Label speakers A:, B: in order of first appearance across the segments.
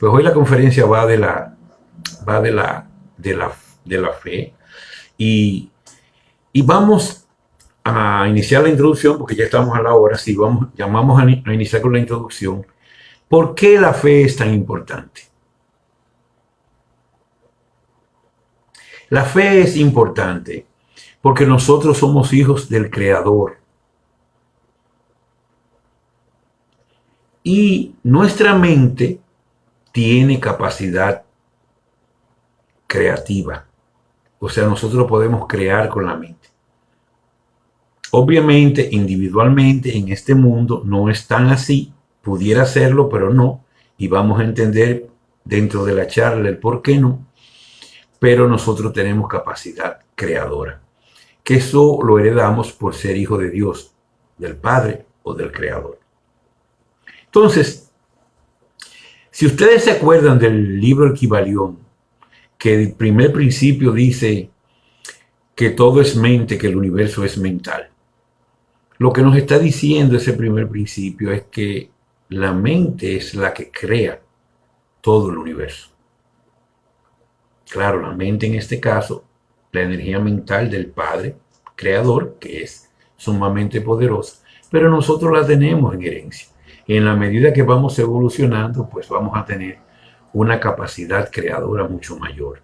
A: Pues hoy la conferencia va de la fe y, y vamos a iniciar la introducción porque ya estamos a la hora. Si vamos a iniciar con la introducción. ¿Por qué la fe es tan importante? La fe es importante porque nosotros somos hijos del Creador. Y nuestra mente tiene capacidad creativa. O sea, nosotros podemos crear con la mente. Obviamente, individualmente, en este mundo no es tan así. Pudiera serlo, pero no. Y vamos a entender dentro de la charla el por qué no. Pero nosotros tenemos capacidad creadora. Que eso lo heredamos por ser hijo de Dios, del Padre o del Creador. Entonces, si ustedes se acuerdan del libro El Kybalión, que el primer principio dice que todo es mente, que el universo es mental. Lo que nos está diciendo ese primer principio es que la mente es la que crea todo el universo. Claro, la mente en este caso, la energía mental del Padre Creador, que es sumamente poderosa, pero nosotros la tenemos en herencia. En la medida que vamos evolucionando, pues vamos a tener una capacidad creadora mucho mayor,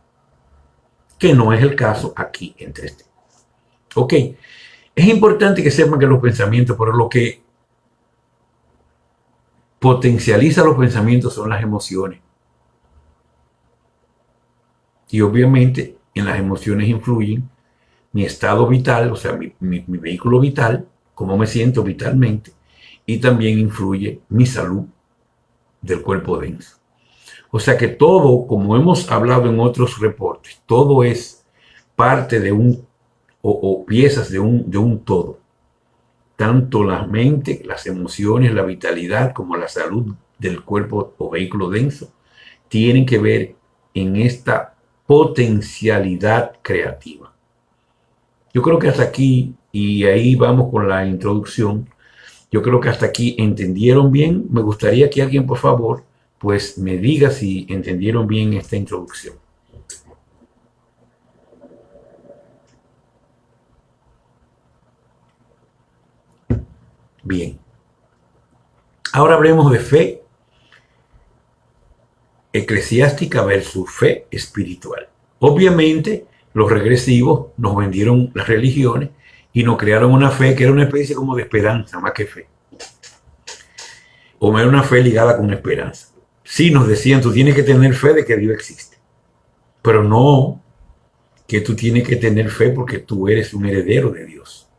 A: que no es el caso aquí en 3D. Ok, es importante que sepan que los pensamientos, pero lo que potencializa los pensamientos son las emociones. Y obviamente en las emociones influyen mi estado vital, o sea, mi vehículo vital, cómo me siento vitalmente, y también influye mi salud del cuerpo denso. O sea que todo, como hemos hablado en otros reportes, todo es parte de o piezas de un todo. Tanto la mente, las emociones, la vitalidad, como la salud del cuerpo o vehículo denso, tienen que ver en esta potencialidad creativa. Yo creo que hasta aquí, y ahí vamos con la introducción, yo creo que hasta aquí entendieron bien. Me gustaría que alguien, por favor, pues me diga si entendieron bien esta introducción. Bien. Ahora hablemos de fe eclesiástica versus fe espiritual. Obviamente, los regresivos nos vendieron las religiones y nos crearon una fe que era una especie como de esperanza, más que fe. O era una fe ligada con una esperanza. Sí, nos decían, tú tienes que tener fe de que Dios existe. Pero no que tú tienes que tener fe porque tú eres un heredero de Dios.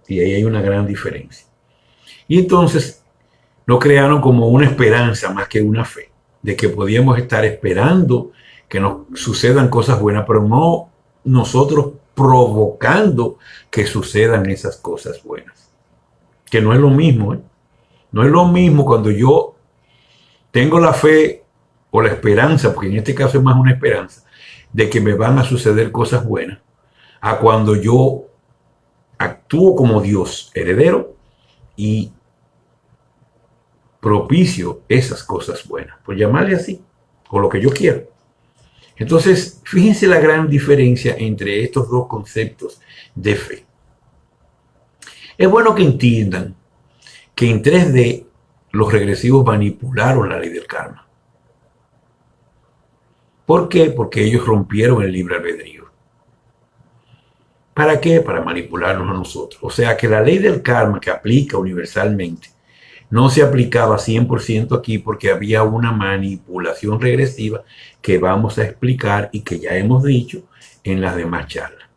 A: Y ahí hay una gran diferencia. Y entonces nos crearon como una esperanza más que una fe, de que podíamos estar esperando que nos sucedan cosas buenas, pero no nosotros provocando que sucedan esas cosas buenas. Que no es lo mismo, ¿eh? No es lo mismo cuando yo tengo la fe o la esperanza, porque en este caso es más una esperanza, de que me van a suceder cosas buenas, a cuando yo actúo como Dios, heredero, y propicio esas cosas buenas, por llamarle así, o lo que yo quiero. Entonces, fíjense la gran diferencia entre estos dos conceptos de fe. Es bueno que entiendan que en 3D los regresivos manipularon la ley del karma. ¿Por qué? Porque ellos rompieron el libre albedrío. ¿Para qué? Para manipularnos a nosotros. O sea que la ley del karma que aplica universalmente no se aplicaba 100% aquí porque había una manipulación regresiva que vamos a explicar y que ya hemos dicho en las demás charlas.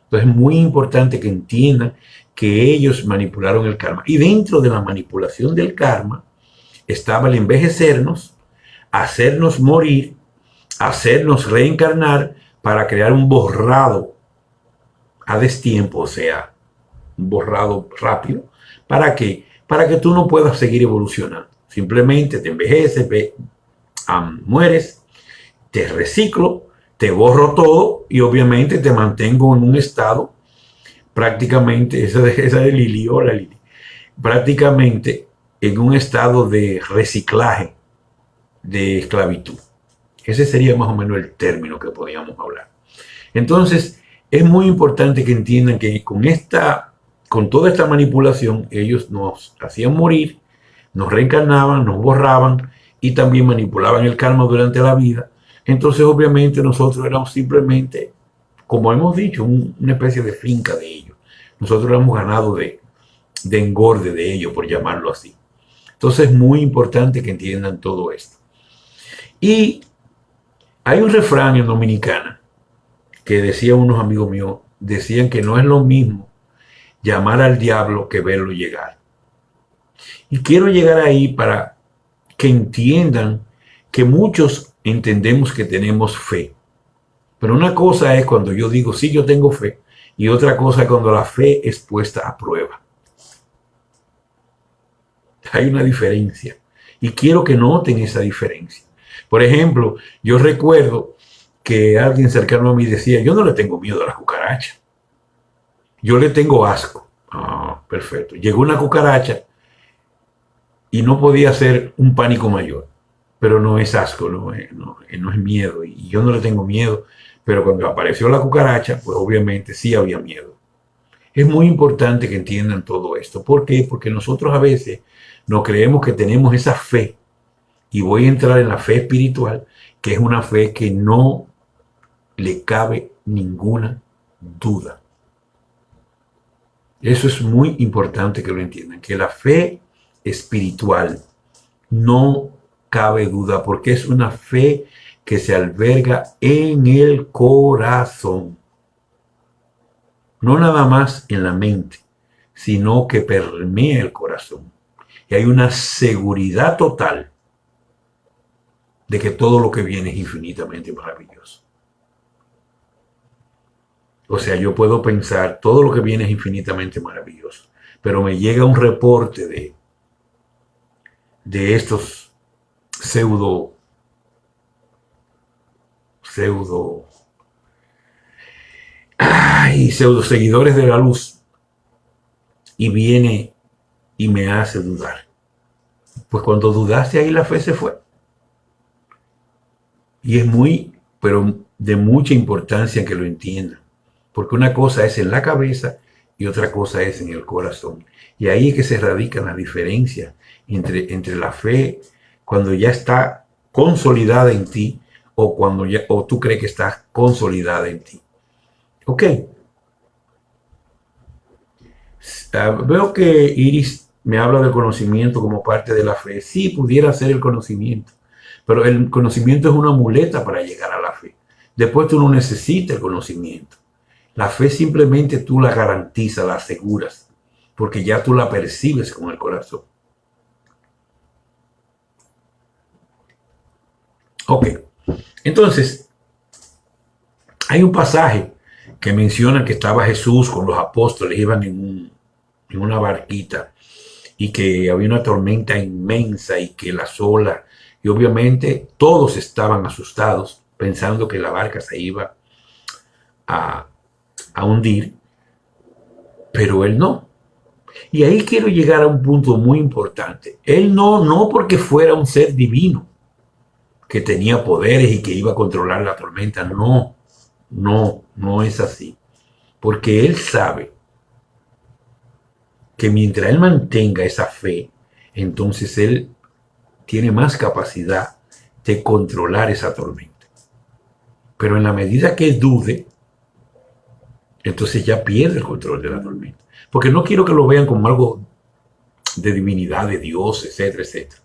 A: Entonces es muy importante que entiendan que ellos manipularon el karma. Y dentro de la manipulación del karma estaba el envejecernos, hacernos morir, hacernos reencarnar para crear un borrado a destiempo, o sea, un borrado rápido. ¿Para qué? Para que tú no puedas seguir evolucionando. Simplemente te envejeces, mueres, te reciclo, te borro todo y obviamente te mantengo en un estado prácticamente, esa de Lili, hola Lili, prácticamente en un estado de reciclaje de esclavitud. Ese sería más o menos el término que podríamos hablar. Entonces, es muy importante que entiendan que con toda esta manipulación, ellos nos hacían morir, nos reencarnaban, nos borraban y también manipulaban el karma durante la vida. Entonces, obviamente, nosotros éramos simplemente, como hemos dicho, una especie de finca de ellos. Nosotros éramos ganado de engorde de ellos, por llamarlo así. Entonces, es muy importante que entiendan todo esto. Y hay un refrán en Dominicana que decían unos amigos míos, decían que no es lo mismo llamar al diablo que verlo llegar. Y quiero llegar ahí para que entiendan que muchos entendemos que tenemos fe. Pero una cosa es cuando yo digo, sí, yo tengo fe, y otra cosa es cuando la fe es puesta a prueba. Hay una diferencia. Y quiero que noten esa diferencia. Por ejemplo, yo recuerdo que alguien cercano a mí decía, yo no le tengo miedo a la cucaracha. Yo le tengo asco. Ah, perfecto. Llegó una cucaracha y no podía ser un pánico mayor. Pero no es asco, no es miedo. Y yo no le tengo miedo. Pero cuando apareció la cucaracha, pues obviamente sí había miedo. Es muy importante que entiendan todo esto. ¿Por qué? Porque nosotros a veces no creemos que tenemos esa fe. Y voy a entrar en la fe espiritual, que es una fe que no le cabe ninguna duda. Eso es muy importante que lo entiendan, que la fe espiritual no cabe duda, porque es una fe que se alberga en el corazón. No nada más en la mente, sino que permea el corazón. Y hay una seguridad total de que todo lo que viene es infinitamente maravilloso. O sea, yo puedo pensar, todo lo que viene es infinitamente maravilloso, pero me llega un reporte de estos pseudo seguidores de la luz y viene y me hace dudar. Pues cuando dudaste ahí la fe se fue. Y es pero de mucha importancia que lo entiendan. Porque una cosa es en la cabeza y otra cosa es en el corazón. Y ahí es que se radica la diferencia entre la fe cuando ya está consolidada en ti o tú crees que está consolidada en ti. Ok. Veo que Iris me habla del conocimiento como parte de la fe. Sí, pudiera ser el conocimiento. Pero el conocimiento es una muleta para llegar a la fe. Después tú no necesitas el conocimiento. La fe simplemente tú la garantizas, la aseguras, porque ya tú la percibes con el corazón. Ok, entonces, hay un pasaje que menciona que estaba Jesús con los apóstoles, iban en una barquita y que había una tormenta inmensa y que las olas, y obviamente todos estaban asustados pensando que la barca se iba a hundir, pero él no. Y ahí quiero llegar a un punto muy importante. Él no porque fuera un ser divino, que tenía poderes y que iba a controlar la tormenta. No es así. Porque él sabe que mientras él mantenga esa fe, entonces él tiene más capacidad de controlar esa tormenta. Pero en la medida que dude, entonces ya pierde el control de la tormenta. Porque no quiero que lo vean como algo de divinidad, de Dios, etcétera, etcétera.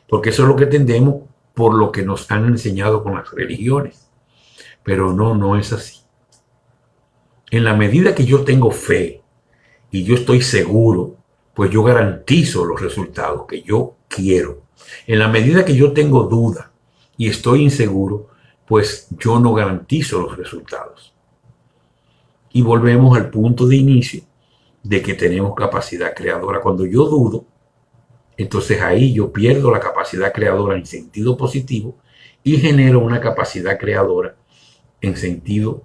A: Porque eso es lo que tendemos por lo que nos han enseñado con las religiones. Pero no es así. En la medida que yo tengo fe y yo estoy seguro, pues yo garantizo los resultados que yo quiero. En la medida que yo tengo duda y estoy inseguro, pues yo no garantizo los resultados. Y volvemos al punto de inicio de que tenemos capacidad creadora. Cuando yo dudo, entonces ahí yo pierdo la capacidad creadora en sentido positivo y genero una capacidad creadora en sentido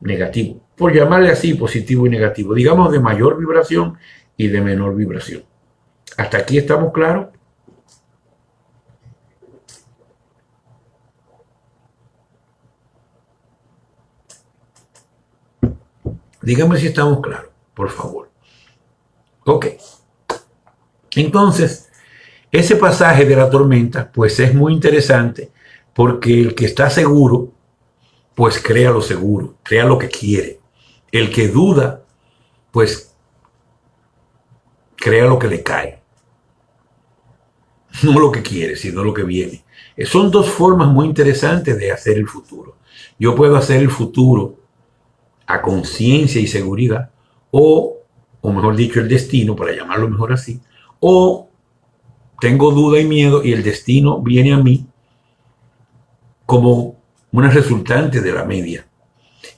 A: negativo. Por llamarle así, positivo y negativo. Digamos de mayor vibración y de menor vibración. ¿Hasta aquí estamos claros? Dígame si estamos claros, por favor. Ok. Entonces, ese pasaje de la tormenta, pues es muy interesante porque el que está seguro, pues crea lo seguro, crea lo que quiere. El que duda, pues crea lo que le cae. No lo que quiere, sino lo que viene. Son dos formas muy interesantes de hacer el futuro. Yo puedo hacer el futuro a conciencia y seguridad, o mejor dicho, el destino, para llamarlo mejor así, o tengo duda y miedo y el destino viene a mí como una resultante de la media.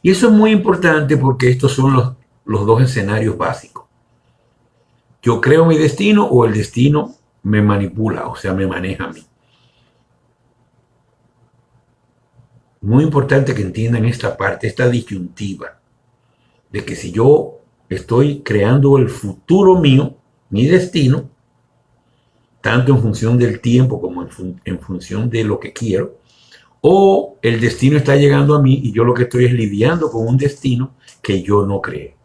A: Y eso es muy importante porque estos son los dos escenarios básicos. Yo creo mi destino o el destino me manipula, o sea, me maneja a mí. Muy importante que entiendan esta parte, esta disyuntiva, de que si yo estoy creando el futuro mío, mi destino, tanto en función del tiempo como en función de lo que quiero, o el destino está llegando a mí y yo lo que estoy es lidiando con un destino que yo no creé.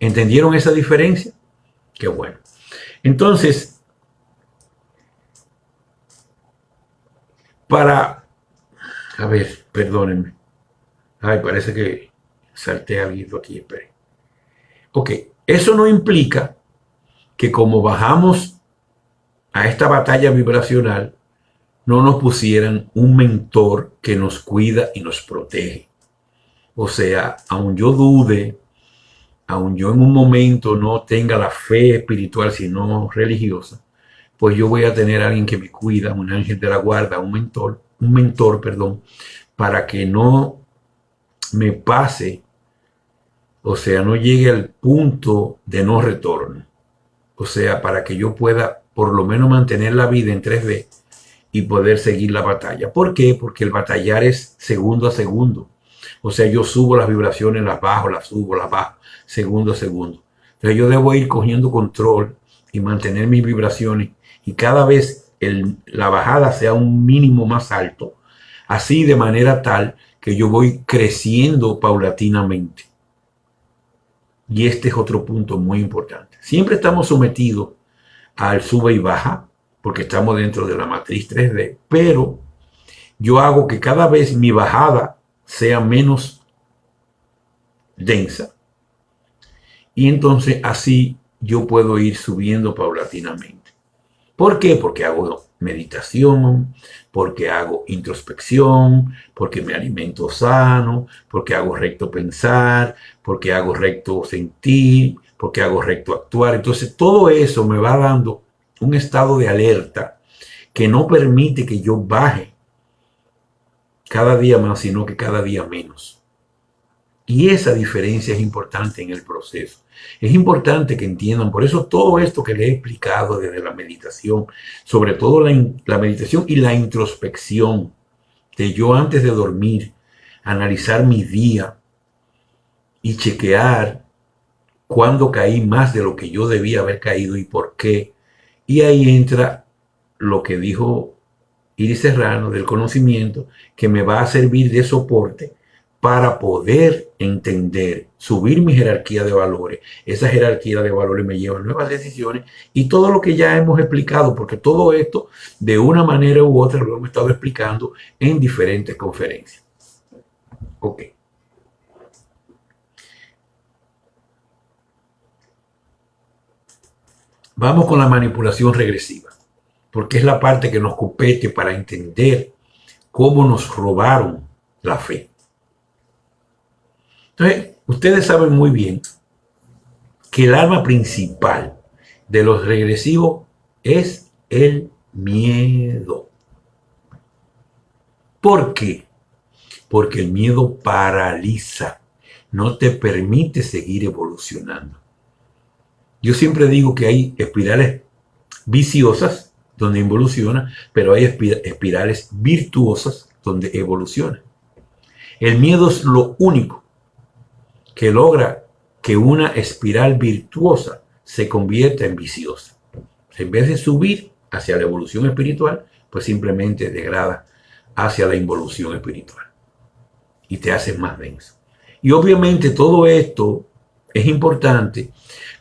A: ¿Entendieron esa diferencia? Qué bueno. Entonces, a ver, perdónenme. Ay, parece que salté algo aquí, espere. Ok, eso no implica que como bajamos a esta batalla vibracional, no nos pusieran un mentor que nos cuida y nos protege. O sea, aun yo dude, aun yo en un momento no tenga la fe espiritual, sino religiosa, pues yo voy a tener a alguien que me cuida, un ángel de la guarda, un mentor, perdón, para que no me pase, o sea, no llegue al punto de no retorno. O sea, para que yo pueda por lo menos mantener la vida en 3D y poder seguir la batalla. ¿Por qué? Porque el batallar es segundo a segundo. O sea, yo subo las vibraciones, las bajo, las subo, las bajo, segundo a segundo. Entonces yo debo ir cogiendo control y mantener mis vibraciones y cada vez la bajada sea un mínimo más alto. Así de manera tal que yo voy creciendo paulatinamente. Y este es otro punto muy importante. Siempre estamos sometidos al sube y baja, porque estamos dentro de la matriz 3D, pero yo hago que cada vez mi bajada sea menos densa. Y entonces así yo puedo ir subiendo paulatinamente. ¿Por qué? Porque hago meditación, porque hago introspección, porque me alimento sano, porque hago recto pensar, porque hago recto sentir, porque hago recto actuar. Entonces todo eso me va dando un estado de alerta que no permite que yo baje cada día más, sino que cada día menos. Y esa diferencia es importante en el proceso. Es importante que entiendan, por eso todo esto que les he explicado desde la meditación, sobre todo la meditación y la introspección, de yo antes de dormir, analizar mi día y chequear cuándo caí más de lo que yo debía haber caído y por qué. Y ahí entra lo que dijo Iris Serrano del conocimiento, que me va a servir de soporte para poder entender, subir mi jerarquía de valores. Esa jerarquía de valores me lleva a nuevas decisiones y todo lo que ya hemos explicado, porque todo esto de una manera u otra lo hemos estado explicando en diferentes conferencias. Ok. Vamos con la manipulación regresiva, porque es la parte que nos compete para entender cómo nos robaron la fe. Entonces, ustedes saben muy bien que el arma principal de los regresivos es el miedo. ¿Por qué? Porque el miedo paraliza, no te permite seguir evolucionando. Yo siempre digo que hay espirales viciosas donde evoluciona, pero hay espirales virtuosas donde evoluciona. El miedo es lo único que logra que una espiral virtuosa se convierta en viciosa. En vez de subir hacia la evolución espiritual, pues simplemente degrada hacia la involución espiritual y te haces más denso. Y obviamente todo esto es importante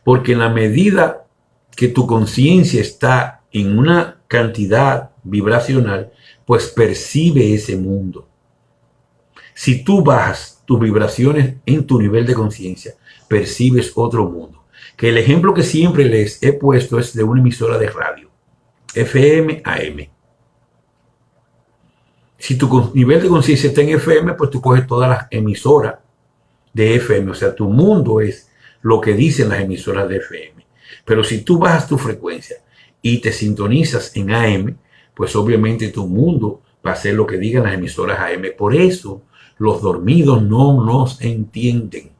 A: porque en la medida que tu conciencia está en una cantidad vibracional, pues percibe ese mundo. Si tú bajas tus vibraciones en tu nivel de conciencia, percibes otro mundo. Que el ejemplo que siempre les he puesto es de una emisora de radio, FM, AM. Si tu nivel de conciencia está en FM, pues tú coges todas las emisoras de FM. O sea, tu mundo es lo que dicen las emisoras de FM. Pero si tú bajas tu frecuencia y te sintonizas en AM, pues obviamente tu mundo va a ser lo que digan las emisoras AM. Por eso los dormidos no nos entienden.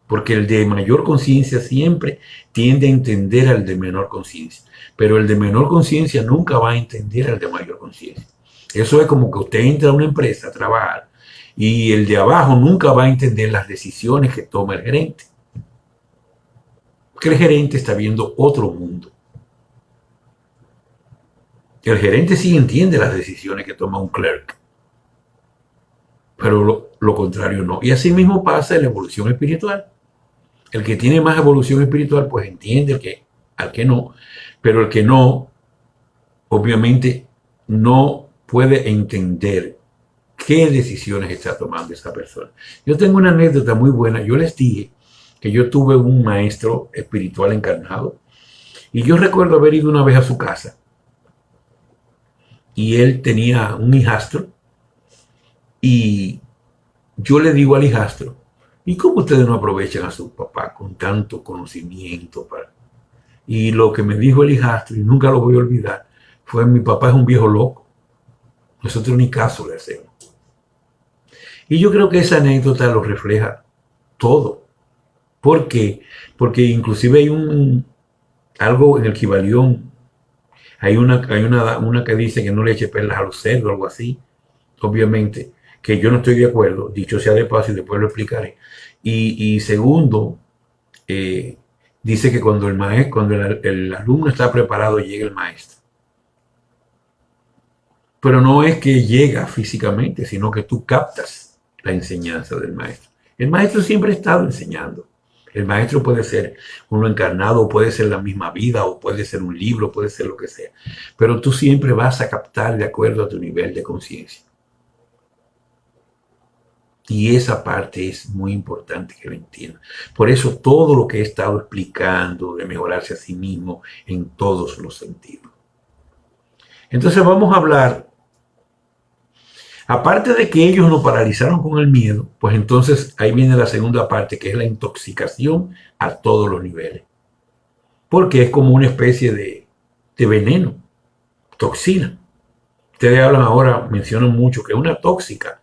A: Porque el de mayor conciencia siempre tiende a entender al de menor conciencia. Pero el de menor conciencia nunca va a entender al de mayor conciencia. Eso es como que usted entra a una empresa a trabajar y el de abajo nunca va a entender las decisiones que toma el gerente. Porque el gerente está viendo otro mundo. El gerente sí entiende las decisiones que toma un clerk, pero lo contrario no. Y así mismo pasa en la evolución espiritual. El que tiene más evolución espiritual pues entiende al que no, pero el que no, obviamente no puede entender qué decisiones está tomando esa persona. Yo tengo una anécdota muy buena. Yo les dije que yo tuve un maestro espiritual encarnado y yo recuerdo haber ido una vez a su casa y él tenía un hijastro y yo le digo al hijastro, ¿y cómo ustedes no aprovechan a su papá con tanto conocimiento? Y lo que me dijo el hijastro, y nunca lo voy a olvidar, fue: mi papá es un viejo loco. Nosotros ni caso le hacemos. Y yo creo que esa anécdota lo refleja todo. ¿Por qué? Porque inclusive hay algo en el Kybalión. Hay una que dice que no le eche perlas a los cerdos, algo así. Obviamente, que yo no estoy de acuerdo, dicho sea de paso, y después lo explicaré. Y segundo, dice que cuando el alumno está preparado, llega el maestro. Pero no es que llega físicamente, sino que tú captas la enseñanza del maestro. El maestro siempre ha estado enseñando. El maestro puede ser uno encarnado, o puede ser la misma vida, o puede ser un libro, puede ser lo que sea. Pero tú siempre vas a captar de acuerdo a tu nivel de conciencia. Y esa parte es muy importante que lo entiendan. Por eso todo lo que he estado explicando de mejorarse a sí mismo en todos los sentidos. Entonces vamos a hablar, aparte de que ellos nos paralizaron con el miedo, pues entonces ahí viene la segunda parte, que es la intoxicación a todos los niveles. Porque es como una especie de veneno, toxina. Ustedes hablan ahora, mencionan mucho que es una tóxica,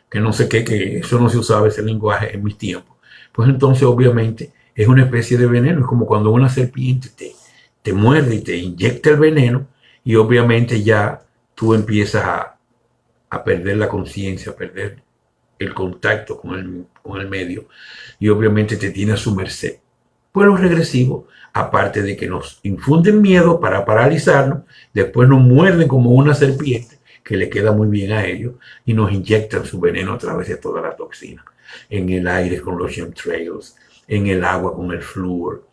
A: que no sé qué, que eso no se usaba ese lenguaje en mis tiempos. Pues entonces obviamente es una especie de veneno. Es como cuando una serpiente te muerde y te inyecta el veneno, y obviamente ya tú empiezas a perder la conciencia, a perder el contacto con el medio, y obviamente te tiene a su merced. Pues los regresivos, aparte de que nos infunden miedo para paralizarnos, después nos muerden como una serpiente, que le queda muy bien a ellos, y nos inyectan su veneno a través de toda la toxina. En el aire con los chemtrails, en el agua con el flúor,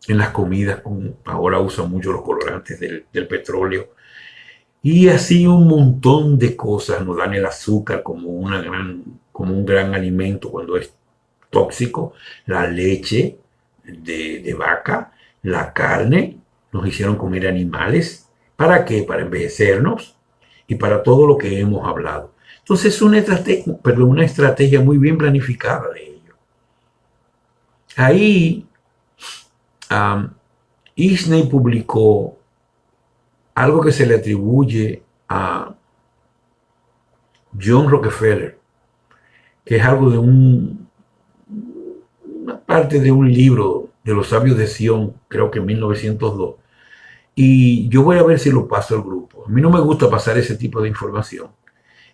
A: en las comidas, ahora usan mucho los colorantes del petróleo, y así un montón de cosas. Nos dan el azúcar como un gran alimento cuando es tóxico, la leche de vaca, la carne. Nos hicieron comer animales. ¿Para qué? Para envejecernos y para todo lo que hemos hablado. Entonces es una estrategia muy bien planificada de ello. Ahí Isney publicó algo que se le atribuye a John Rockefeller, que es algo de una parte de un libro de los sabios de Sion, creo que en 1902. Y yo voy a ver si lo paso al grupo. A mí no me gusta pasar ese tipo de información.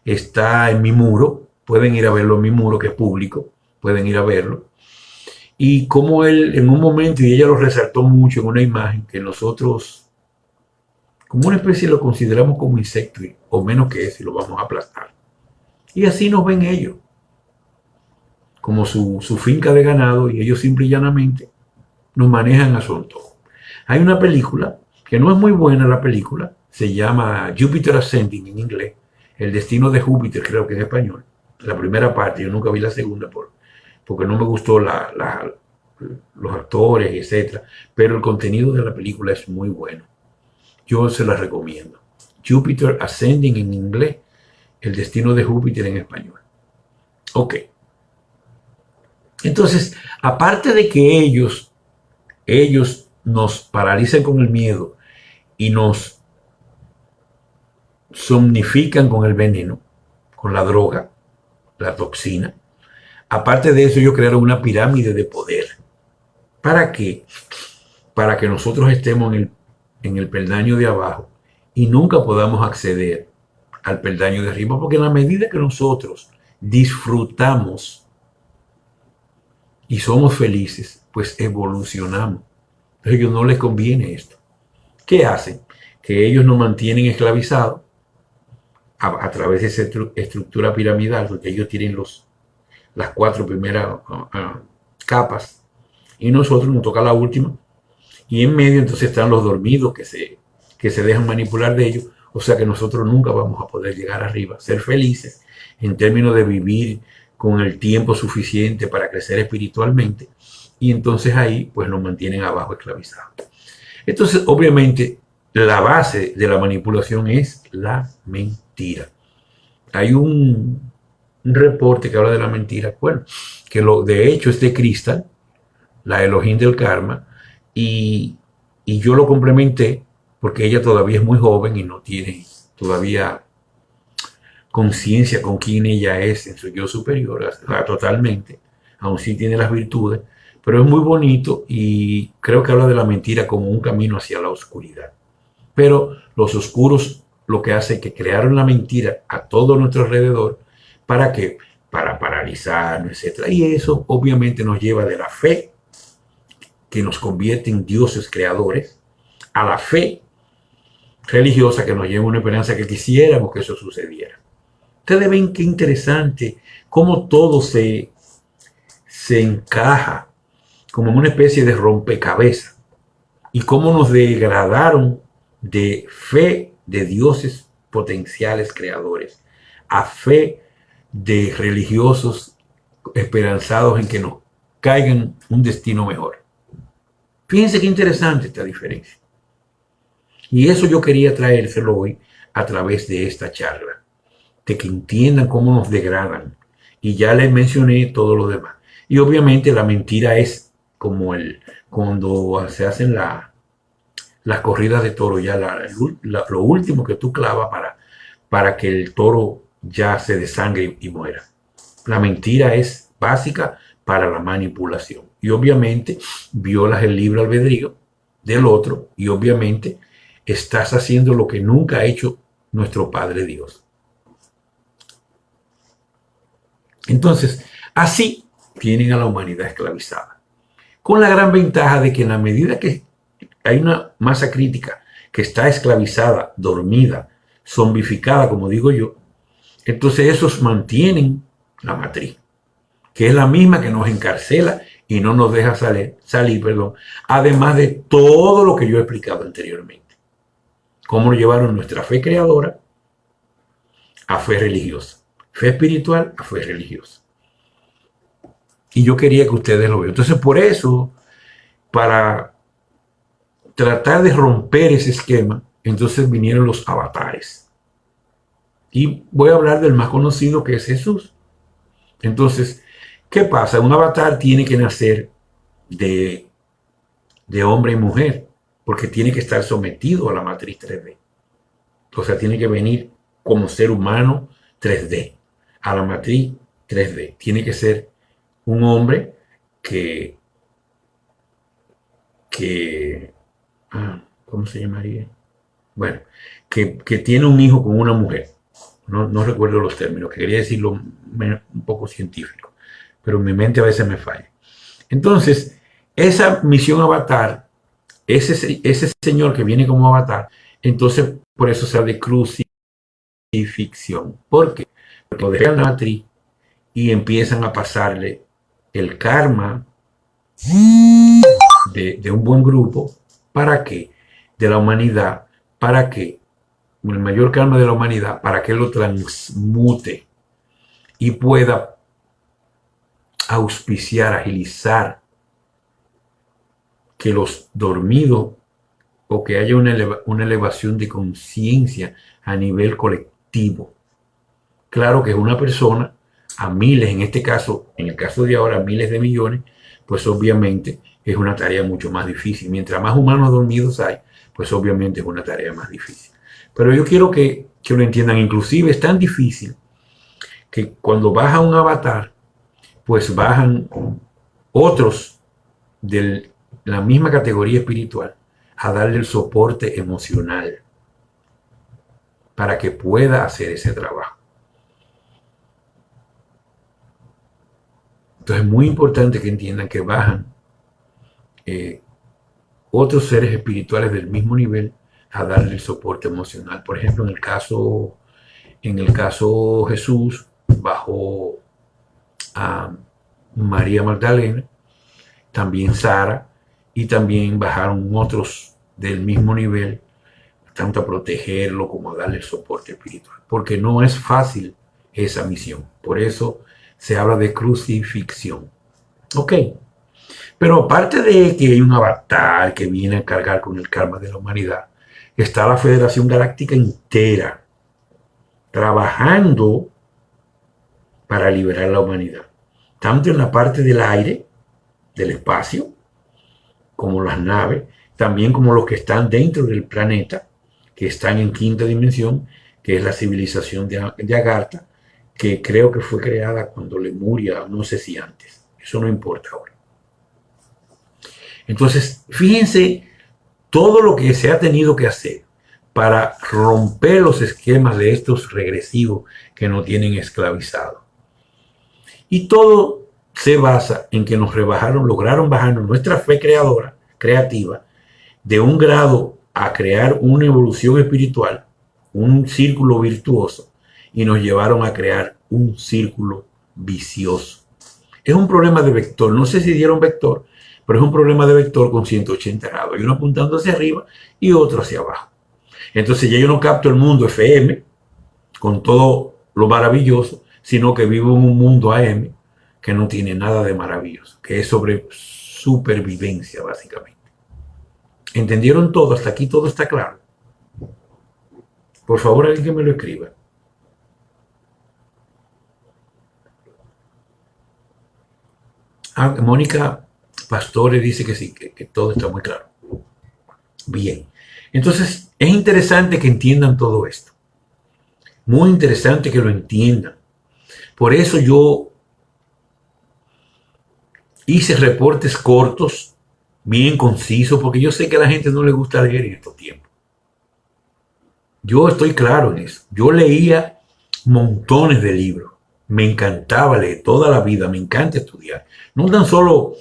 A: Está en mi muro, pueden ir a verlo en mi muro, que es público, pueden ir a verlo. Y como él en un momento, y ella lo resaltó mucho en una imagen, que nosotros como una especie lo consideramos como insecto, o menos que eso, y lo vamos a aplastar. Y así nos ven ellos, como su finca de ganado, y ellos simple y llanamente nos manejan a su antojo. Hay una película, que no es muy buena la película, se llama Jupiter Ascending en inglés, El destino de Júpiter, creo que en español. La primera parte, yo nunca vi la segunda porque no me gustó los actores, etcétera. Pero el contenido de la película es muy bueno. Yo se la recomiendo. Jupiter Ascending en inglés, El destino de Júpiter en español. Ok. Entonces, aparte de que ellos nos paralicen con el miedo y nos somnifican con el veneno, con la droga, la toxina. Aparte de eso, ellos crearon una pirámide de poder. ¿Para qué? Para que nosotros estemos en el peldaño de abajo y nunca podamos acceder al peldaño de arriba, porque en la medida que nosotros disfrutamos y somos felices, pues evolucionamos. Pero a ellos no les conviene esto. ¿Qué hacen? Que ellos nos mantienen esclavizados a través de esa estructura piramidal, porque ellos tienen las 4 primeras capas y nosotros nos toca la última, y en medio entonces están los dormidos que se dejan manipular de ellos, o sea que nosotros nunca vamos a poder llegar arriba, ser felices en términos de vivir con el tiempo suficiente para crecer espiritualmente, y entonces ahí pues nos mantienen abajo esclavizados. Entonces obviamente la base de la manipulación es la mentira. Hay un reporte que habla de la mentira, bueno, que de hecho es de Crystal, la Elohim del karma, y, y yo lo complementé porque ella todavía es muy joven y no tiene todavía conciencia con quién ella es en su yo superior, o sea, totalmente, aún sí tiene las virtudes, pero es muy bonito y creo que habla de la mentira como un camino hacia la oscuridad. Pero los oscuros lo que hace es que crearon la mentira a todo nuestro alrededor. ¿Para qué? Para paralizarnos, etc. Y eso obviamente nos lleva de la fe, que nos convierte en dioses creadores, a la fe religiosa que nos lleva a una esperanza que quisiéramos que eso sucediera. Ustedes ven qué interesante cómo todo se encaja como en una especie de rompecabezas y cómo nos degradaron de fe de dioses potenciales creadores a fe de religiosos esperanzados en que nos caigan un destino mejor. Fíjense qué interesante esta diferencia. Y eso yo quería traérselo hoy a través de esta charla, de que entiendan cómo nos degradan. Y ya les mencioné todo lo demás. Y obviamente la mentira es como cuando se hacen las corridas de toro, ya lo último que tú clavas para que el toro ya se desangre y muera. La mentira es básica para la manipulación. Y obviamente violas el libre albedrío del otro y obviamente estás haciendo lo que nunca ha hecho nuestro Padre Dios. Entonces, así tienen a la humanidad esclavizada. Con la gran ventaja de que en la medida que hay una masa crítica que está esclavizada, dormida, zombificada, como digo yo, entonces esos mantienen la matriz, que es la misma que nos encarcela y no nos deja salir, además de todo lo que yo he explicado anteriormente. Cómo llevaron nuestra fe creadora a fe religiosa, fe espiritual a fe religiosa. Y yo quería que ustedes lo vean. Entonces, por eso, para tratar de romper ese esquema, entonces vinieron los avatares. Y voy a hablar del más conocido, que es Jesús. Entonces, ¿qué pasa? Un avatar tiene que nacer de hombre y mujer, porque tiene que estar sometido a la matriz 3D. O sea, tiene que venir como ser humano 3D, a la matriz 3D. Tiene que ser un hombre ¿cómo se llamaría? Bueno, que tiene un hijo con una mujer. No recuerdo los términos, que quería decirlo un poco científico, pero mi mente a veces me falla. Entonces, esa misión avatar, ese señor que viene como avatar, entonces por eso se habla de crucifixión. ¿Por qué? lo dejan la matriz y empiezan a pasarle el karma de un buen grupo. ¿Para qué? De la humanidad. ¿Para qué? El mayor karma de la humanidad, para que lo transmute y pueda auspiciar, agilizar que los dormidos o que haya una elevación de conciencia a nivel colectivo. Claro que una persona a miles, en este caso, en el caso de ahora, miles de millones, pues obviamente es una tarea mucho más difícil. Mientras más humanos dormidos hay, pues obviamente es una tarea más difícil. Pero yo quiero que lo entiendan. Inclusive es tan difícil que cuando baja un avatar, pues bajan otros de la misma categoría espiritual a darle el soporte emocional para que pueda hacer ese trabajo. Entonces es muy importante que entiendan que bajan otros seres espirituales del mismo nivel a darle el soporte emocional. Por ejemplo, en el caso Jesús bajó a María Magdalena, también Sara, y también bajaron otros del mismo nivel, tanto a protegerlo como a darle el soporte espiritual, porque no es fácil esa misión. Por eso se habla de crucifixión. Ok, pero aparte de que hay un avatar que viene a cargar con el karma de la humanidad, está la Federación Galáctica entera trabajando para liberar la humanidad, tanto en la parte del aire, del espacio, como las naves, también como los que están dentro del planeta, que están en quinta dimensión, que es la civilización de Agartha, que creo que fue creada cuando Lemuria, no sé si antes, eso no importa ahora. Entonces, fíjense todo lo que se ha tenido que hacer para romper los esquemas de estos regresivos que nos tienen esclavizados. Y todo se basa en que nos lograron bajarnos nuestra fe creativa, de un grado a crear una evolución espiritual, un círculo virtuoso, y nos llevaron a crear un círculo vicioso. Es un problema de vector, no sé si dieron vector, pero es un problema de vector con 180 grados, y uno apuntando hacia arriba y otro hacia abajo. Entonces ya yo no capto el mundo FM con todo lo maravilloso, sino que vivo en un mundo AM que no tiene nada de maravilloso, que es sobre supervivencia básicamente. ¿Entendieron todo? Hasta aquí todo está claro. Por favor, alguien que me lo escriba. Mónica Pastore dice que sí, que todo está muy claro. Bien. Entonces, es interesante que entiendan todo esto. Muy interesante que lo entiendan. Por eso yo hice reportes cortos, bien concisos, porque yo sé que a la gente no le gusta leer en estos tiempos. Yo estoy claro en eso. Yo leía montones de libros. Me encantaba leer toda la vida, me encanta estudiar. No tan solo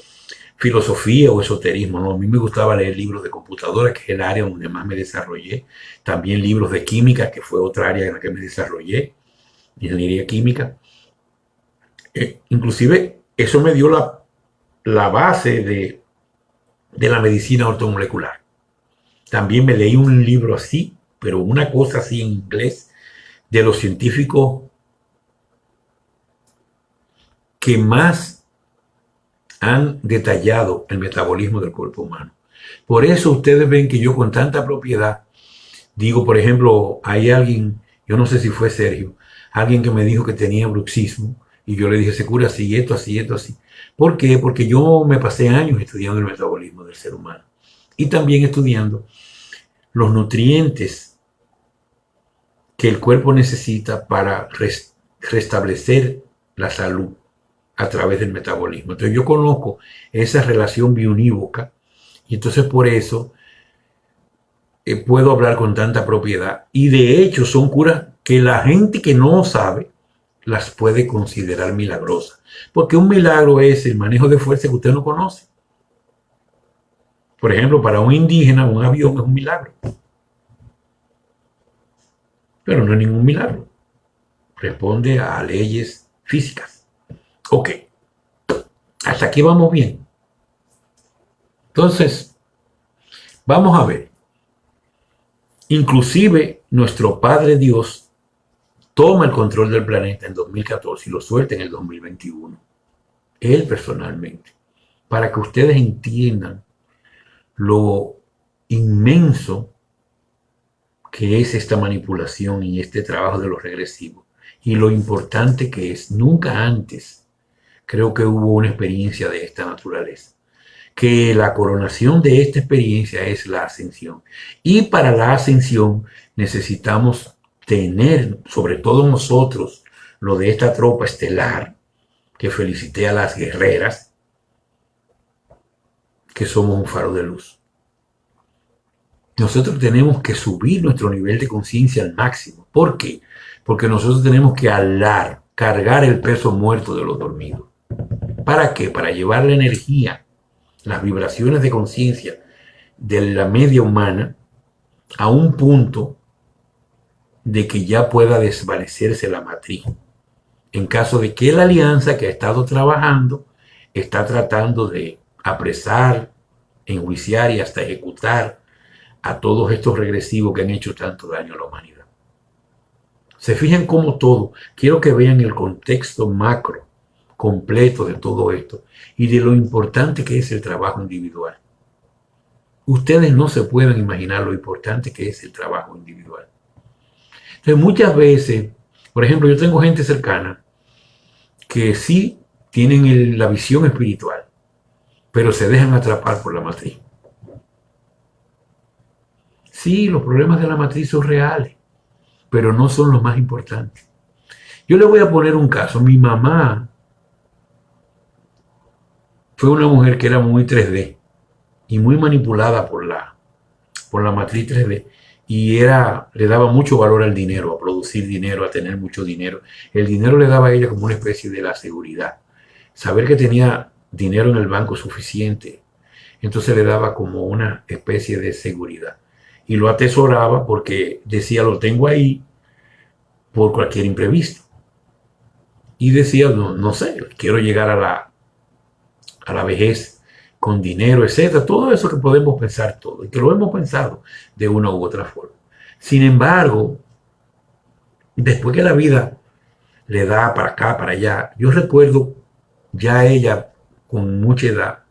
A: filosofía o esoterismo, no. A mí me gustaba leer libros de computadora, que es el área donde más me desarrollé. También libros de química, que fue otra área en la que me desarrollé, ingeniería química. Inclusive eso me dio la base de la medicina ortomolecular. También me leí un libro así, pero una cosa así en inglés, de los científicos que más han detallado el metabolismo del cuerpo humano. Por eso ustedes ven que yo con tanta propiedad digo, por ejemplo, hay alguien, yo no sé si fue Sergio, alguien que me dijo que tenía bruxismo y yo le dije, se cura así, esto, así, esto, así. ¿Por qué? Porque yo me pasé años estudiando el metabolismo del ser humano y también estudiando los nutrientes que el cuerpo necesita para restablecer la salud a través del metabolismo. Entonces yo conozco esa relación biounívoca y entonces por eso puedo hablar con tanta propiedad. Y de hecho son curas que la gente que no sabe las puede considerar milagrosas. Porque un milagro es el manejo de fuerza que usted no conoce. Por ejemplo, para un indígena un avión es un milagro. Pero no es ningún milagro. responde a leyes físicas. Ok, hasta aquí vamos bien. Entonces, vamos a ver. Inclusive nuestro Padre Dios toma el control del planeta en 2014 y lo suelta en el 2021. Él personalmente. Para que ustedes entiendan lo inmenso que es esta manipulación y este trabajo de los regresivos y lo importante que es. Nunca antes creo que hubo una experiencia de esta naturaleza. Que la coronación de esta experiencia es la ascensión. Y para la ascensión necesitamos tener, sobre todo nosotros, lo de esta tropa estelar, que felicité a las guerreras, que somos un faro de luz. Nosotros tenemos que subir nuestro nivel de conciencia al máximo. ¿Por qué? Porque nosotros tenemos que alar, cargar el peso muerto de los dormidos. ¿Para qué? Para llevar la energía, las vibraciones de conciencia de la media humana a un punto de que ya pueda desvanecerse la matriz. En caso de que la alianza que ha estado trabajando está tratando de apresar, enjuiciar y hasta ejecutar a todos estos regresivos que han hecho tanto daño a la humanidad. Se fijan cómo todo, quiero que vean el contexto macro completo de todo esto y de lo importante que es el trabajo individual. Ustedes no se pueden imaginar lo importante que es el trabajo individual. Entonces muchas veces, por ejemplo, yo tengo gente cercana que sí tienen la visión espiritual, pero se dejan atrapar por la matriz. Sí, los problemas de la matriz son reales, pero no son los más importantes. Yo le voy a poner un caso. Mi mamá fue una mujer que era muy 3D y muy manipulada por la matriz 3D y le daba mucho valor al dinero, a producir dinero, a tener mucho dinero. El dinero le daba a ella como una especie de la seguridad. Saber que tenía dinero en el banco suficiente, entonces le daba como una especie de seguridad. Y lo atesoraba porque decía, lo tengo ahí por cualquier imprevisto. Y decía, no sé, quiero llegar a la vejez con dinero, etcétera. Todo eso que podemos pensar todo y que lo hemos pensado de una u otra forma. Sin embargo, después que la vida le da para acá, para allá, yo recuerdo ya ella con mucha edad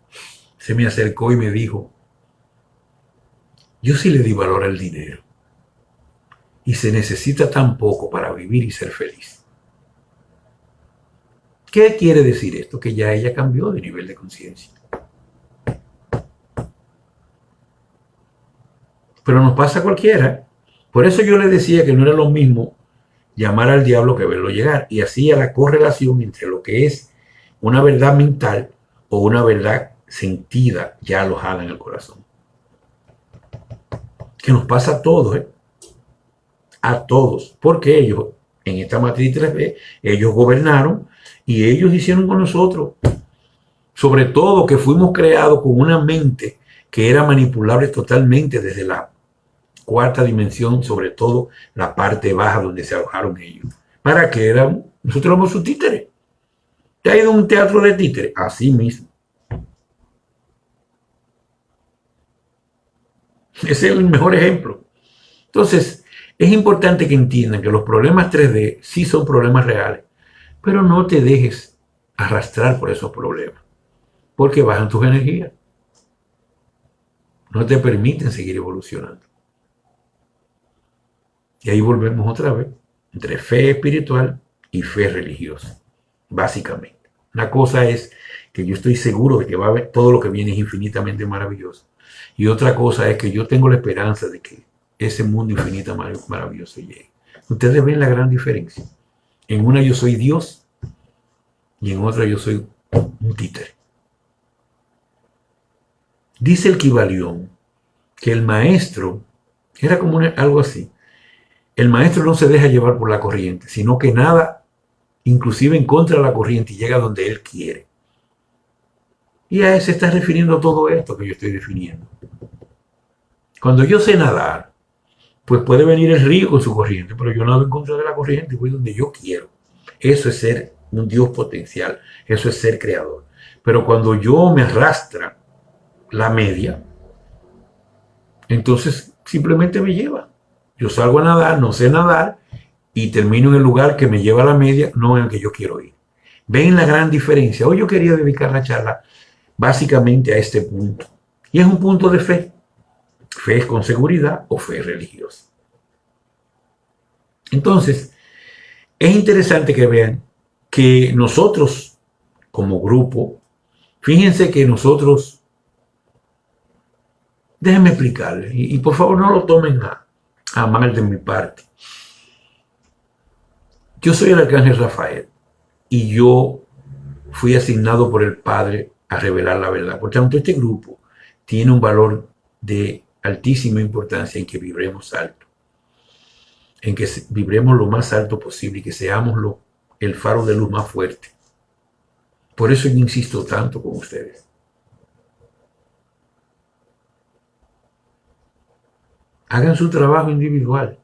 A: se me acercó y me dijo, yo sí le di valor al dinero y se necesita tan poco para vivir y ser feliz. ¿Qué quiere decir esto? Que ya ella cambió de nivel de conciencia. Pero nos pasa a cualquiera. Por eso yo le decía que no era lo mismo llamar al diablo que verlo llegar. Y hacía la correlación entre lo que es una verdad mental o una verdad sentida ya alojada en el corazón. Que nos pasa a todos, ¿eh? A todos. Porque ellos, en esta matriz 3D, ellos gobernaron y ellos hicieron con nosotros. Sobre todo que fuimos creados con una mente que era manipulable totalmente desde la cuarta dimensión, sobre todo la parte baja donde se alojaron ellos. ¿Para qué eran? Nosotros éramos sus títeres. ¿Te ha ido a un teatro de títeres? Así mismo. Ese es el mejor ejemplo. Entonces, es importante que entiendan que los problemas 3D sí son problemas reales, pero no te dejes arrastrar por esos problemas, porque bajan tus energías. No te permiten seguir evolucionando. Y ahí volvemos otra vez, entre fe espiritual y fe religiosa, básicamente. Una cosa es que yo estoy seguro de que va a haber todo lo que viene es infinitamente maravilloso. Y otra cosa es que yo tengo la esperanza de que ese mundo infinitamente maravilloso llegue. Ustedes ven la gran diferencia. En una yo soy Dios y en otra yo soy un títere. Dice el Kybalión que el maestro era como algo así. El maestro no se deja llevar por la corriente, sino que nada, inclusive en contra de la corriente, y llega donde él quiere. Y a él se está refiriendo a todo esto que yo estoy definiendo. Cuando yo sé nadar, Pues puede venir el río con su corriente, pero yo nado en contra de la corriente y voy donde yo quiero. Eso es ser un Dios potencial, eso es ser creador. Pero cuando yo me arrastra la media, entonces simplemente me lleva. Yo salgo a nadar, no sé nadar y termino en el lugar que me lleva a la media, no en el que yo quiero ir. ¿Ven la gran diferencia? Hoy yo quería dedicar la charla básicamente a este punto. Y es un punto de fe. Fe con seguridad o fe religiosa. Entonces, es interesante que vean que nosotros, como grupo, fíjense que nosotros, déjenme explicarles, y por favor no lo tomen a mal de mi parte. Yo soy el arcángel Rafael y yo fui asignado por el Padre a revelar la verdad. Por tanto, este grupo tiene un valor de altísima importancia en que vibremos alto, en que vibremos lo más alto posible y que seamos el faro de luz más fuerte. Por eso yo insisto tanto con ustedes. Hagan su trabajo individual.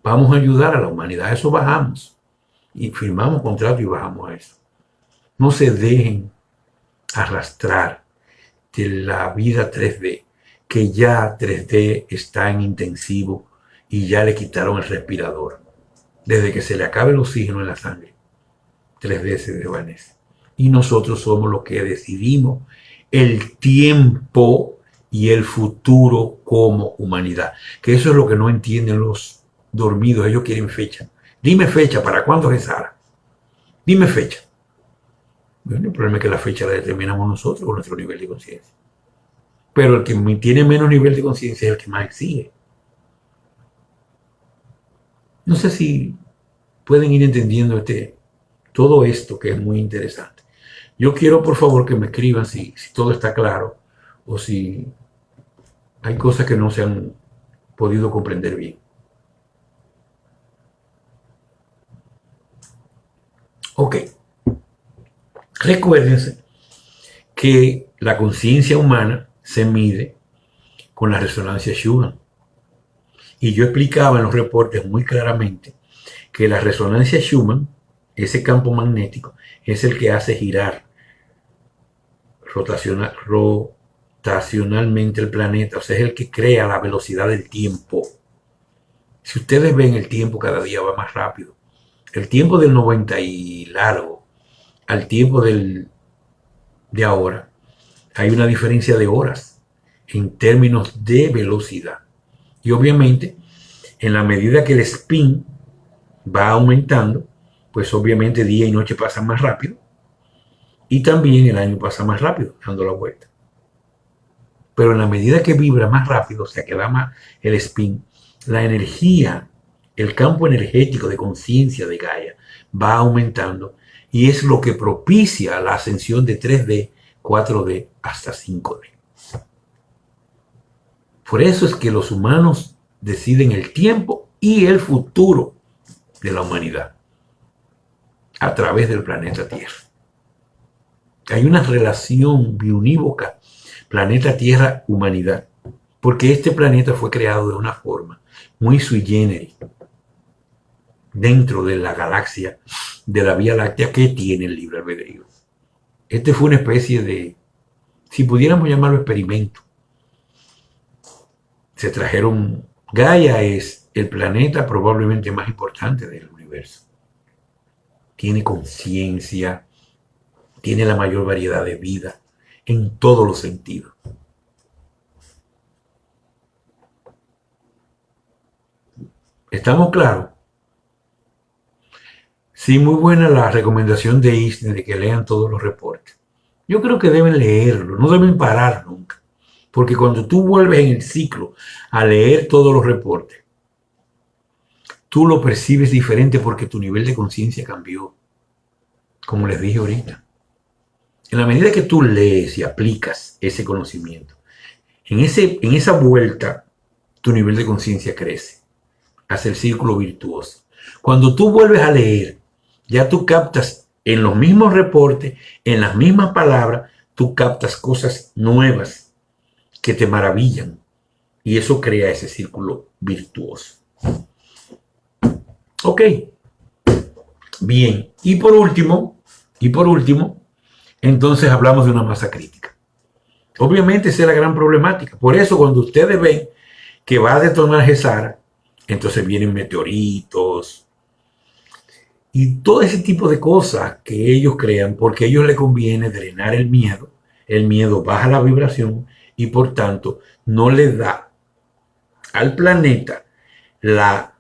A: Vamos a ayudar a la humanidad. A eso bajamos. Y firmamos contrato y bajamos a eso. No se dejen arrastrar de la vida 3D, que ya 3D está en intensivo y ya le quitaron el respirador. Desde que se le acabe el oxígeno en la sangre, 3D se desvanece. Y nosotros somos los que decidimos el tiempo y el futuro como humanidad. Que eso es lo que no entienden los dormidos. Ellos quieren fecha. Dime fecha, ¿para cuándo es Sara? Dime fecha. Bueno, el problema es que la fecha la determinamos nosotros con nuestro nivel de conciencia. Pero el que tiene menos nivel de conciencia es el que más exige. No sé si pueden ir entendiendo todo esto que es muy interesante. Yo quiero, por favor, que me escriban si todo está claro o si hay cosas que no se han podido comprender bien. Ok. Recuérdense que la conciencia humana se mide con la resonancia Schumann. Y yo explicaba en los reportes muy claramente que la resonancia Schumann, ese campo magnético, es el que hace girar rotacionalmente el planeta, o sea, es el que crea la velocidad del tiempo. Si ustedes ven, el tiempo cada día va más rápido. El tiempo del 90 y largo al tiempo de ahora, hay una diferencia de horas en términos de velocidad. Y obviamente, en la medida que el spin va aumentando, pues obviamente día y noche pasan más rápido. Y también el año pasa más rápido, dando la vuelta. Pero en la medida que vibra más rápido, o sea, que da más el spin, la energía, el campo energético de conciencia de Gaia va aumentando y es lo que propicia la ascensión de 3D, 4D hasta 5D. Por eso es que los humanos deciden el tiempo y el futuro de la humanidad a través del planeta Tierra. Hay una relación biunívoca planeta Tierra-humanidad, porque este planeta fue creado de una forma muy sui generis dentro de la galaxia de la Vía Láctea que tiene el libre albedrío. Este fue una especie de, si pudiéramos llamarlo experimento. Se trajeron, Gaia es el planeta probablemente más importante del universo. Tiene conciencia, tiene la mayor variedad de vida en todos los sentidos. ¿Estamos claros? Sí, muy buena la recomendación de Isne de que lean todos los reportes. Yo creo que deben leerlo, no deben parar nunca. Porque cuando tú vuelves en el ciclo a leer todos los reportes, tú lo percibes diferente porque tu nivel de conciencia cambió. Como les dije ahorita. En la medida que tú lees y aplicas ese conocimiento, en esa vuelta, tu nivel de conciencia crece. Hace el círculo virtuoso. Cuando tú vuelves a leer, ya tú captas en los mismos reportes, en las mismas palabras, tú captas cosas nuevas que te maravillan. Y eso crea ese círculo virtuoso. Ok, bien. Y por último, entonces hablamos de una masa crítica. Obviamente esa es la gran problemática. Por eso cuando ustedes ven que va a detonar Gesara, entonces vienen meteoritos y todo ese tipo de cosas que ellos crean porque a ellos les conviene drenar el miedo. El miedo baja la vibración y por tanto no le da al planeta la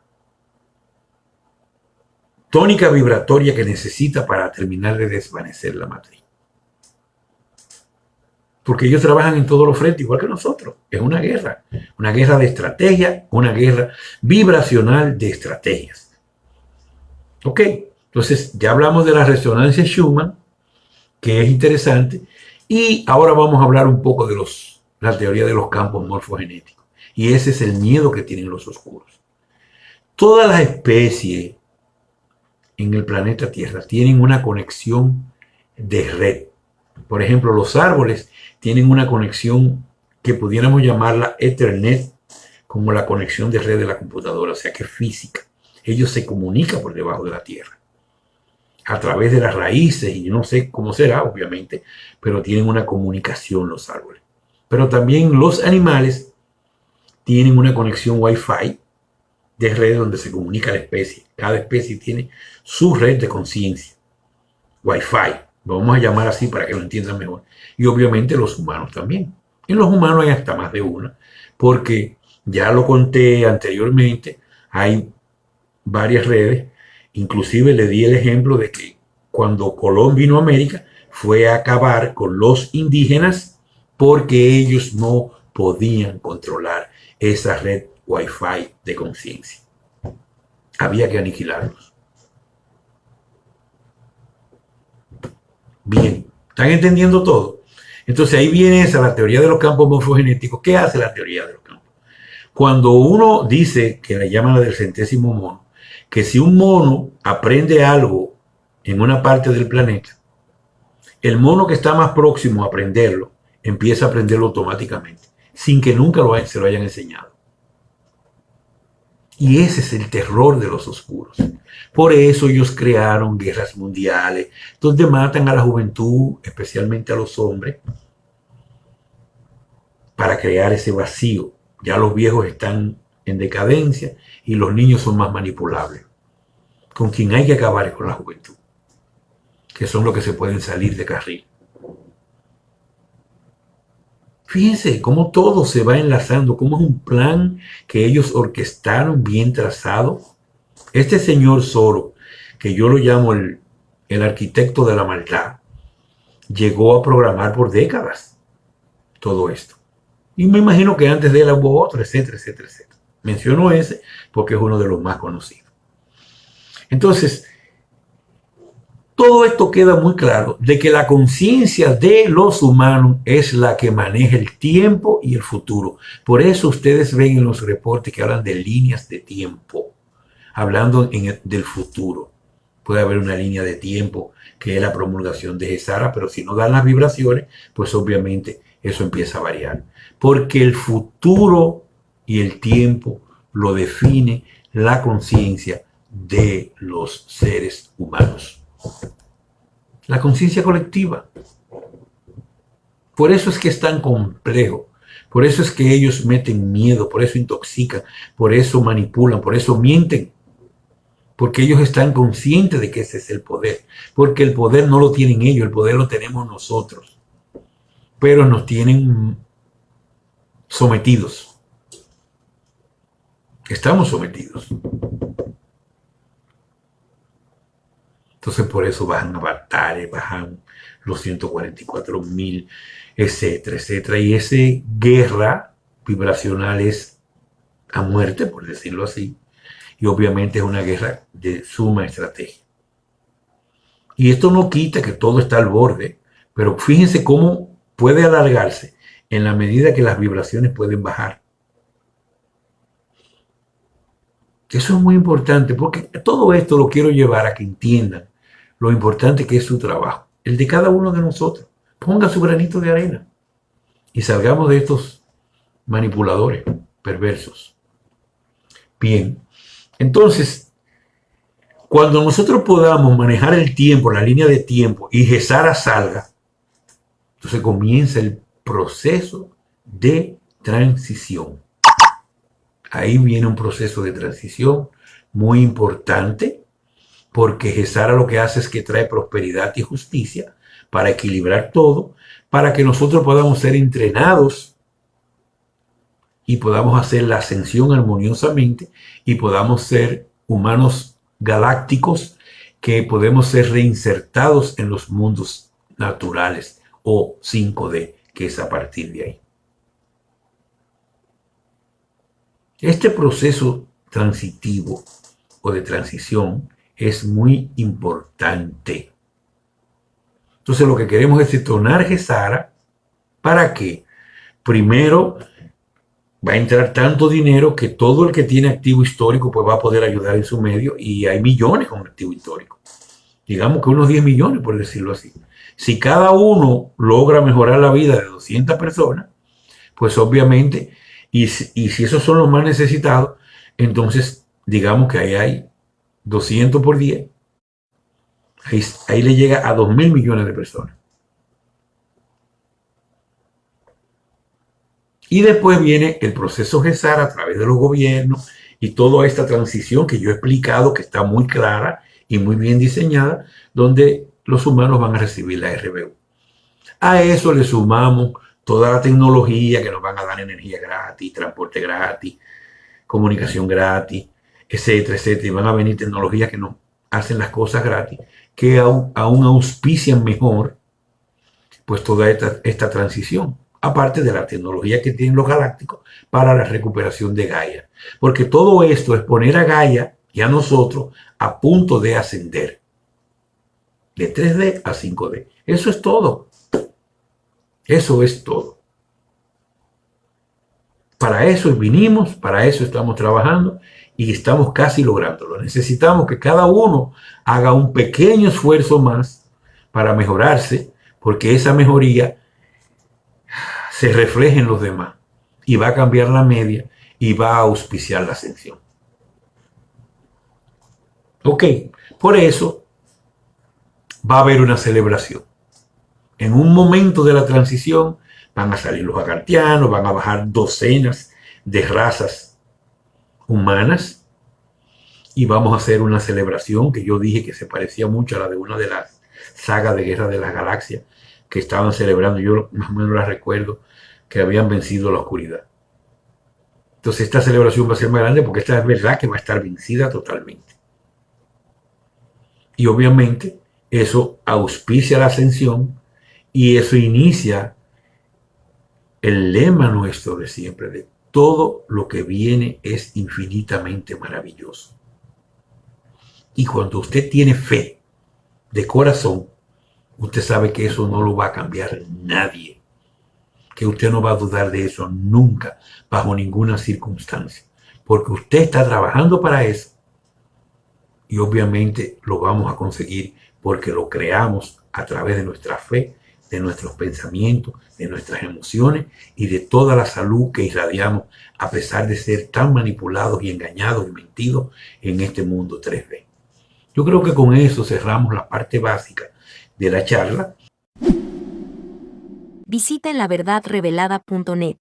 A: tónica vibratoria que necesita para terminar de desvanecer la matriz. Porque ellos trabajan en todos los frentes, igual que nosotros. Es una guerra de estrategia, una guerra vibracional de estrategias. Ok, entonces ya hablamos de la resonancia Schumann, que es interesante, y ahora vamos a hablar un poco de la teoría de los campos morfogenéticos. Y ese es el miedo que tienen los oscuros. Todas las especies en el planeta Tierra tienen una conexión de red. Por ejemplo, los árboles tienen una conexión que pudiéramos llamarla Ethernet, como la conexión de red de la computadora, o sea que es física. Ellos se comunican por debajo de la tierra, a través de las raíces, y yo no sé cómo será, obviamente, pero tienen una comunicación los árboles. Pero también los animales tienen una conexión Wi-Fi de red donde se comunica la especie. Cada especie tiene su red de conciencia, Wi-Fi. Lo vamos a llamar así para que lo entiendan mejor. Y obviamente los humanos también. En los humanos hay hasta más de una, porque ya lo conté anteriormente, hay varias redes. Inclusive le di el ejemplo de que cuando Colón vino a América fue a acabar con los indígenas porque ellos no podían controlar esa red Wi-Fi de conciencia. Había que aniquilarlos. Bien, ¿están entendiendo todo? Entonces ahí viene esa, la teoría de los campos morfogenéticos. ¿Qué hace la teoría de los campos? Cuando uno dice, que le llaman la del centésimo mono, que si un mono aprende algo en una parte del planeta, el mono que está más próximo a aprenderlo, empieza a aprenderlo automáticamente, sin que nunca se lo hayan enseñado. Y ese es el terror de los oscuros. Por eso ellos crearon guerras mundiales, donde matan a la juventud, especialmente a los hombres, para crear ese vacío. Ya los viejos están en decadencia y los niños son más manipulables. Con quien hay que acabar es con la juventud, que son los que se pueden salir de carril. Fíjense cómo todo se va enlazando, cómo es un plan que ellos orquestaron bien trazado. Este señor Soros, que yo lo llamo el arquitecto de la maldad, llegó a programar por décadas todo esto. Y me imagino que antes de él hubo otro, etcétera, etcétera, etcétera. Menciono ese porque es uno de los más conocidos. Entonces, todo esto queda muy claro de que la conciencia de los humanos es la que maneja el tiempo y el futuro. Por eso ustedes ven en los reportes que hablan de líneas de tiempo, hablando del futuro. Puede haber una línea de tiempo que es la promulgación de Gesara, pero si no dan las vibraciones, pues obviamente eso empieza a variar. Porque el futuro y el tiempo lo define la conciencia de los seres humanos. La conciencia colectiva. Por eso es que es tan complejo. Por eso es que ellos meten miedo, por eso intoxican, por eso manipulan, por eso mienten. Porque ellos están conscientes de que ese es el poder. Porque el poder no lo tienen ellos, el poder lo tenemos nosotros. Pero nos tienen sometidos. Estamos sometidos. Entonces por eso bajan avatares, bajan los 144,000, etcétera, etcétera. Y esa guerra vibracional es a muerte, por decirlo así. Y obviamente es una guerra de suma estrategia. Y esto no quita que todo está al borde, pero fíjense cómo puede alargarse en la medida que las vibraciones pueden bajar. Eso es muy importante, porque todo esto lo quiero llevar a que entiendan lo importante que es su trabajo, el de cada uno de nosotros. Ponga su granito de arena y salgamos de estos manipuladores. perversos. Bien, entonces, cuando nosotros podamos manejar el tiempo, la línea de tiempo, y Gesara salga, entonces comienza el proceso de transición. Ahí viene un proceso de transición muy importante, porque Gesara lo que hace es que trae prosperidad y justicia para equilibrar todo, para que nosotros podamos ser entrenados y podamos hacer la ascensión armoniosamente y podamos ser humanos galácticos que podemos ser reinsertados en los mundos naturales o 5D, que es a partir de ahí. Este proceso transitivo o de transición es muy importante. Entonces lo que queremos es detonar Gesara. ¿Para qué? Primero, va a entrar tanto dinero que todo el que tiene activo histórico pues va a poder ayudar en su medio, y hay millones con activo histórico. Digamos que unos 10 millones, por decirlo así. Si cada uno logra mejorar la vida de 200 personas, pues obviamente, y si esos son los más necesitados, entonces digamos que ahí hay 200 por 10. Ahí le llega a 2.000 millones de personas. Y después viene el proceso Gesara a través de los gobiernos y toda esta transición que yo he explicado, que está muy clara y muy bien diseñada, donde los humanos van a recibir la RBU. A eso le sumamos toda la tecnología que nos van a dar energía gratis, transporte gratis, comunicación gratis, etcétera, etcétera. Y van a venir tecnologías que nos hacen las cosas gratis, que aún auspician mejor pues toda esta transición. Aparte de la tecnología que tienen los galácticos para la recuperación de Gaia. Porque todo esto es poner a Gaia y a nosotros a punto de ascender. De 3D a 5D. Eso es todo. Eso es todo. Para eso vinimos, para eso estamos trabajando y estamos casi lográndolo. Necesitamos que cada uno haga un pequeño esfuerzo más para mejorarse, porque esa mejoría se refleja en los demás y va a cambiar la media y va a auspiciar la ascensión. Ok, por eso va a haber una celebración. En un momento de la transición van a salir los agartianos, van a bajar docenas de razas humanas y vamos a hacer una celebración que yo dije que se parecía mucho a la de una de las sagas de Guerra de las Galaxias que estaban celebrando. Yo más o menos la recuerdo, que habían vencido la oscuridad. Entonces esta celebración va a ser más grande porque esta es verdad que va a estar vencida totalmente. Y obviamente eso auspicia la ascensión y eso inicia el lema nuestro de siempre, de todo lo que viene es infinitamente maravilloso. Y cuando usted tiene fe de corazón, usted sabe que eso no lo va a cambiar nadie. Que usted no va a dudar de eso nunca, bajo ninguna circunstancia. Porque usted está trabajando para eso. Y obviamente lo vamos a conseguir porque lo creamos a través de nuestra fe, de nuestros pensamientos, de nuestras emociones y de toda la salud que irradiamos a pesar de ser tan manipulados y engañados y mentidos en este mundo 3D. Yo creo que con eso cerramos la parte básica de la charla.
B: Visita laverdadrevelada.net.